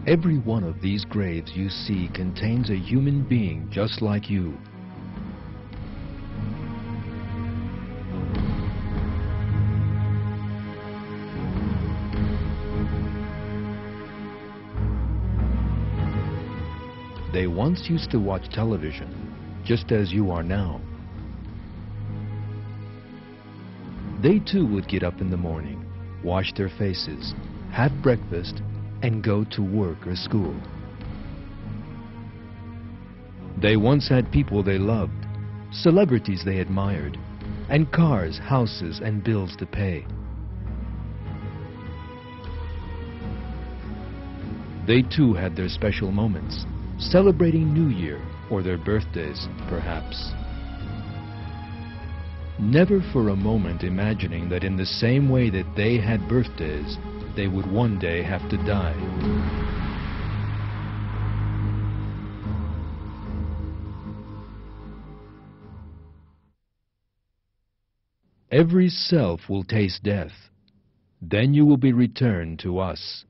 Every one of these graves you see contains a human being just like you. They once used to watch television, just as you are now. They too would get up in the morning, wash their faces, have breakfast, and go to work or school. They once had people they loved, celebrities they admired, and cars, houses, and bills to pay. They too had their special moments, celebrating New Year or their birthdays, perhaps. Never for a moment imagining that in the same way that they had birthdays, they would one day have to die. Every self will taste death. Then you will be returned to us.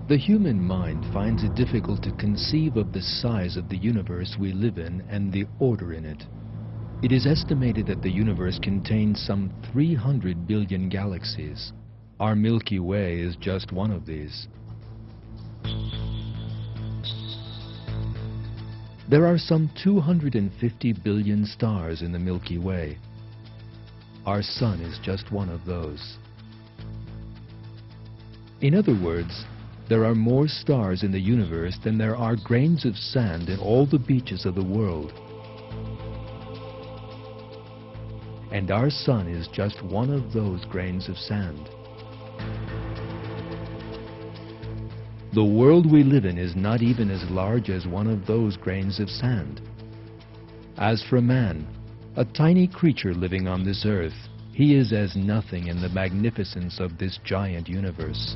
The human mind finds it difficult to conceive of the size of the universe we live in and the order in it. It is estimated that the universe contains some 300 billion galaxies. Our Milky Way is just one of these. There are some 250 billion stars in the Milky Way. Our Sun is just one of those. In other words, there are more stars in the universe than there are grains of sand in all the beaches of the world. And our Sun is just one of those grains of sand. The world we live in is not even as large as one of those grains of sand. As for man, a tiny creature living on this earth, he is as nothing in the magnificence of this giant universe.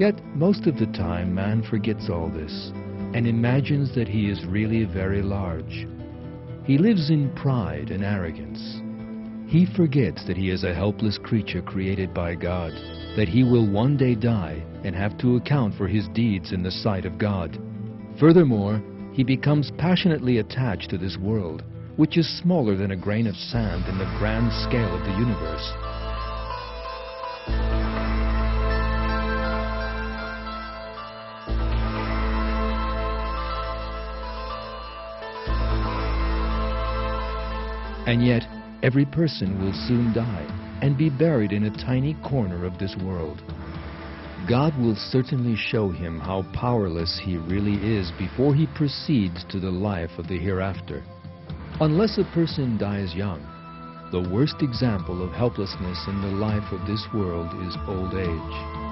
Yet, most of the time, man forgets all this and imagines that he is really very large. He lives in pride and arrogance. He forgets that he is a helpless creature created by God, that he will one day die and have to account for his deeds in the sight of God. Furthermore, he becomes passionately attached to this world, which is smaller than a grain of sand in the grand scale of the universe. And yet, Every person will soon die and be buried in a tiny corner of this world. God will certainly show him how powerless he really is before he proceeds to the life of the hereafter. Unless a person dies young, the worst example of helplessness in the life of this world is old age.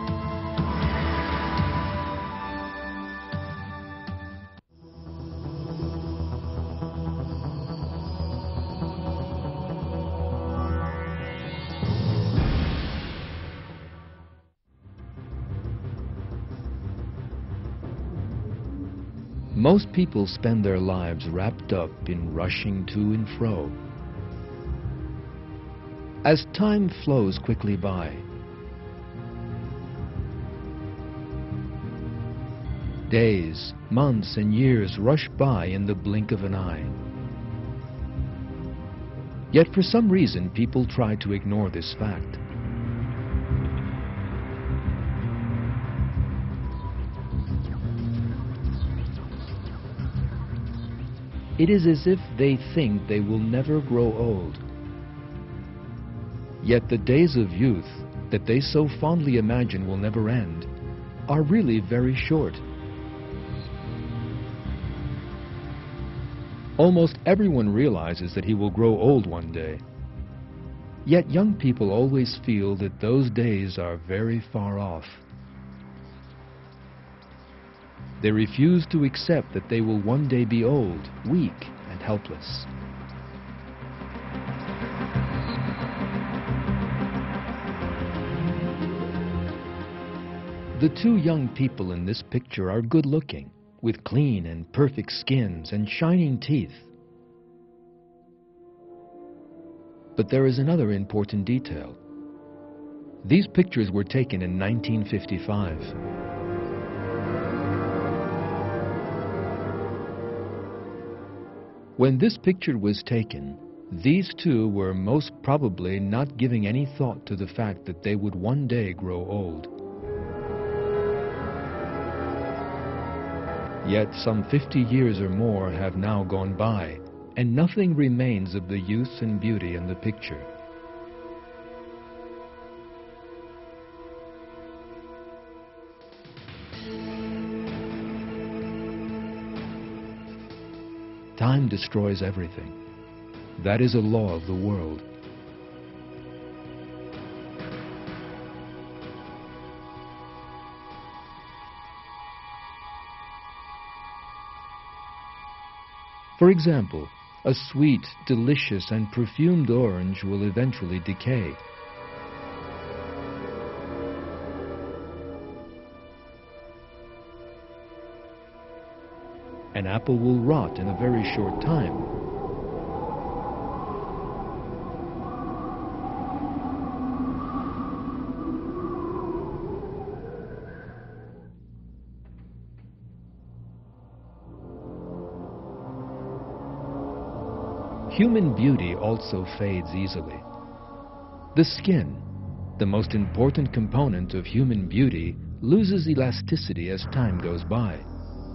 Most people spend their lives wrapped up in rushing to and fro. As time flows quickly by, days, months, and years rush by in the blink of an eye. Yet for some reason, people try to ignore this fact. It is as if they think they will never grow old. Yet the days of youth that they so fondly imagine will never end are really very short. Almost everyone realizes that he will grow old one day. Yet young people always feel that those days are very far off. They refuse to accept that they will one day be old, weak, and helpless. The two young people in this picture are good-looking, with clean and perfect skins and shining teeth. But there is another important detail. These pictures were taken in 1955. When this picture was taken, these two were most probably not giving any thought to the fact that they would one day grow old. Yet some 50 years or more have now gone by, and nothing remains of the youth and beauty in the picture. Time destroys everything. That is a law of the world. For example, a sweet, delicious, and perfumed orange will eventually decay. An apple will rot in a very short time. Human beauty also fades easily. The skin, the most important component of human beauty, loses elasticity as time goes by,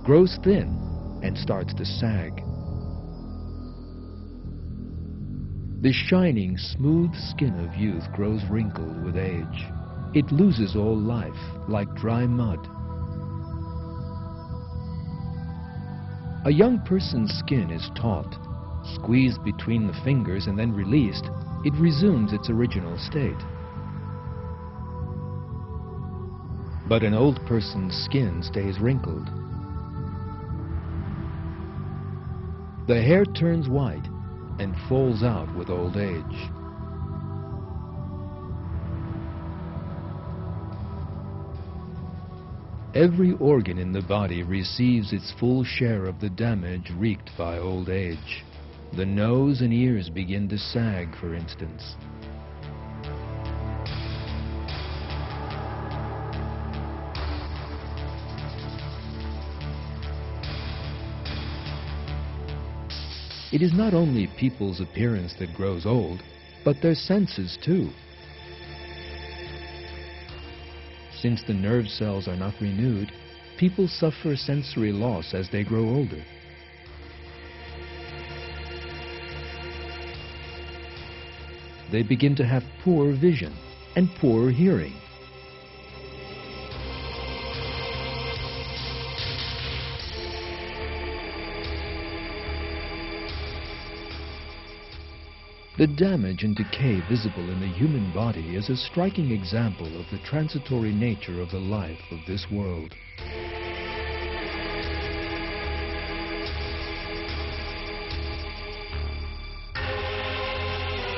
grows thin, and starts to sag. The shining, smooth skin of youth grows wrinkled with age. It loses all life, like dry mud. A young person's skin is taut. Squeezed between the fingers and then released, it resumes its original state. But an old person's skin stays wrinkled. The hair turns white and falls out with old age. Every organ in the body receives its full share of the damage wreaked by old age. The nose and ears begin to sag, for instance. It is not only people's appearance that grows old, but their senses too. Since the nerve cells are not renewed, people suffer sensory loss as they grow older. they begin to have poor vision and poor hearing. The damage and decay visible in the human body is a striking example of the transitory nature of the life of this world.